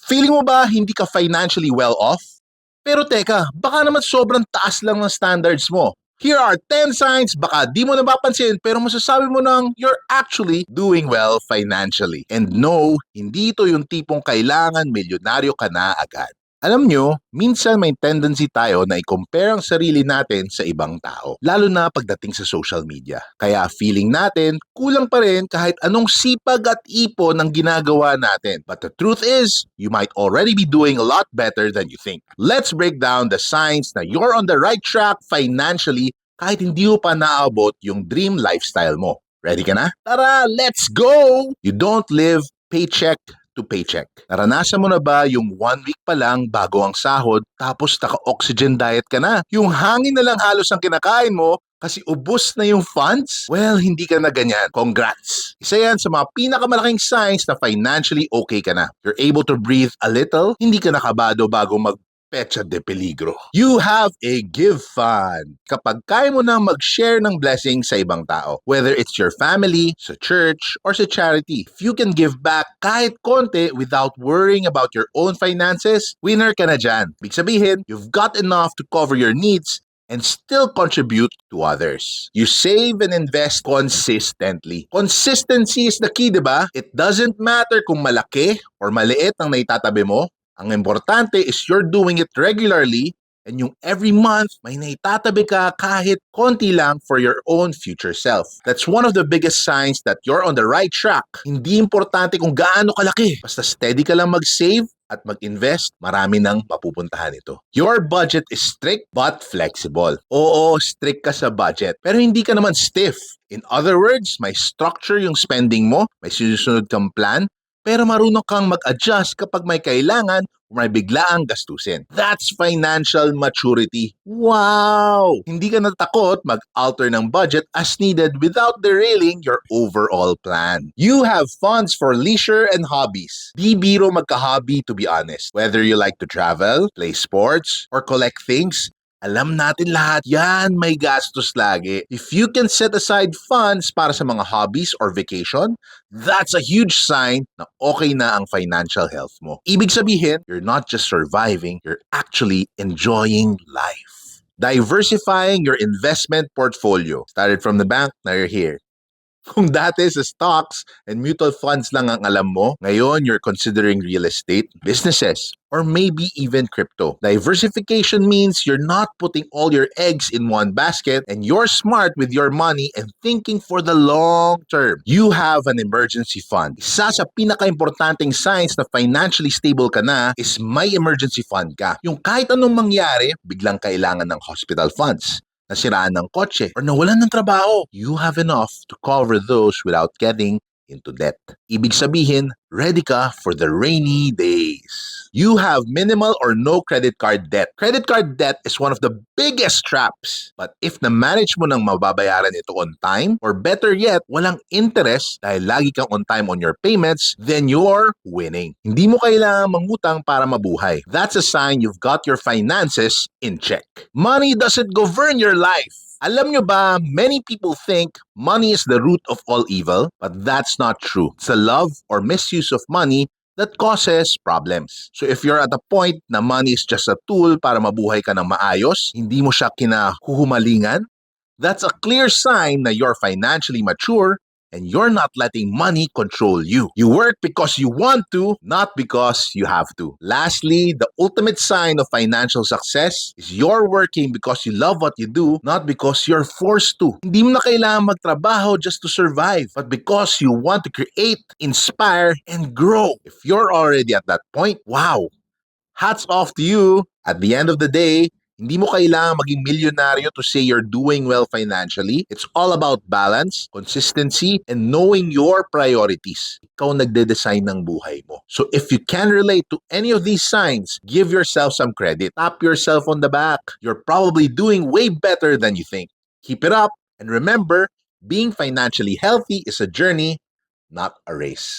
Feeling mo ba hindi ka financially well off? Pero teka, baka naman sobrang taas lang ng standards mo. Here are 10 signs baka di mo napapansin pero masasabi mo nang you're actually doing well financially. And no, hindi ito yung tipong kailangan milyonaryo ka na agad. Alam nyo, minsan may tendency tayo na i-compare ang sarili natin sa ibang tao, lalo na pagdating sa social media. Kaya feeling natin, kulang pa rin kahit anong sipag at ipon ang ginagawa natin. But the truth is, you might already be doing a lot better than you think. Let's break down the signs na you're on the right track financially kahit hindi mo pa naabot yung dream lifestyle mo. Ready ka na? Tara, let's go! You don't live paycheck to paycheck. Naranasan mo na ba yung 1 week pa lang bago ang sahod tapos naka-oxygen diet ka na? Yung hangin na lang halos ang kinakain mo kasi ubos na yung funds? Well, hindi ka na ganyan. Congrats! Isa yan sa mga pinakamalaking signs na financially okay ka na. You're able to breathe a little, hindi ka nakabado bago pecha de peligro. You have a give fund. Kapag kaya mo nang mag-share ng blessing sa ibang tao, whether it's your family, sa church, or sa charity, if you can give back kahit konti without worrying about your own finances, winner ka na dyan. Ibig sabihin, you've got enough to cover your needs and still contribute to others. You save and invest consistently. Consistency is the key, di ba? It doesn't matter kung malaki or maliit ang naitatabi mo. Ang importante is you're doing it regularly and yung every month may naitatabi ka kahit konti lang for your own future self. That's one of the biggest signs that you're on the right track. Hindi importante kung gaano kalaki. Basta steady ka lang mag-save at mag-invest, marami nang mapupuntahan ito. Your budget is strict but flexible. Oo, strict ka sa budget, pero hindi ka naman stiff. In other words, may structure yung spending mo, may sinusunod kang plan, pero marunong kang mag-adjust kapag may kailangan o may biglaang gastusin. That's financial maturity. Wow! Hindi ka natakot mag-alter ng budget as needed without derailing your overall plan. You have funds for leisure and hobbies. Di biro magka-hobby, to be honest. Whether you like to travel, play sports, or collect things, alam natin lahat yan, may gastos lagi. If you can set aside funds para sa mga hobbies or vacation, that's a huge sign na okay na ang financial health mo. Ibig sabihin, you're not just surviving, you're actually enjoying life. Diversifying your investment portfolio. Started from the bank, now you're here. Kung dati sa stocks and mutual funds lang ang alam mo, ngayon you're considering real estate, businesses, or maybe even crypto. Diversification means you're not putting all your eggs in one basket and you're smart with your money and thinking for the long term. You have an emergency fund. Isa sa pinaka-importanting signs na financially stable ka na is may emergency fund ka. Yung kahit anong mangyari, biglang kailangan ng hospital funds, nasiraan ng kotse, or nawalan ng trabaho, you have enough to cover those without getting into debt. Ibig sabihin, ready ka for the rainy days. You have minimal or no credit card debt. Credit card debt is one of the biggest traps. But if na-manage mo nang mababayaran ito on time, or better yet, walang interest dahil lagi kang on time on your payments, then you're winning. Hindi mo kailangang mangutang para mabuhay. That's a sign you've got your finances in check. Money doesn't govern your life. Alam nyo ba, many people think money is the root of all evil, but that's not true. It's the love or misuse of money that causes problems. So if you're at a point na money is just a tool para mabuhay ka ng maayos, hindi mo siya kinahuhumalingan, that's a clear sign na you're financially mature and you're not letting money control you. You work because you want to, not because you have to. Lastly, the ultimate sign of financial success is you're working because you love what you do, not because you're forced to. Hindi mo na kailangan magtrabaho just to survive, but because you want to create, inspire, and grow. If you're already at that point, wow! Hats off to you. At the end of the day, hindi mo kailangan maging milyonaryo to say you're doing well financially. It's all about balance, consistency, and knowing your priorities. Ikaw nagde-design ng buhay mo. So if you can relate to any of these signs, give yourself some credit. Tap yourself on the back. You're probably doing way better than you think. Keep it up. And remember, being financially healthy is a journey, not a race.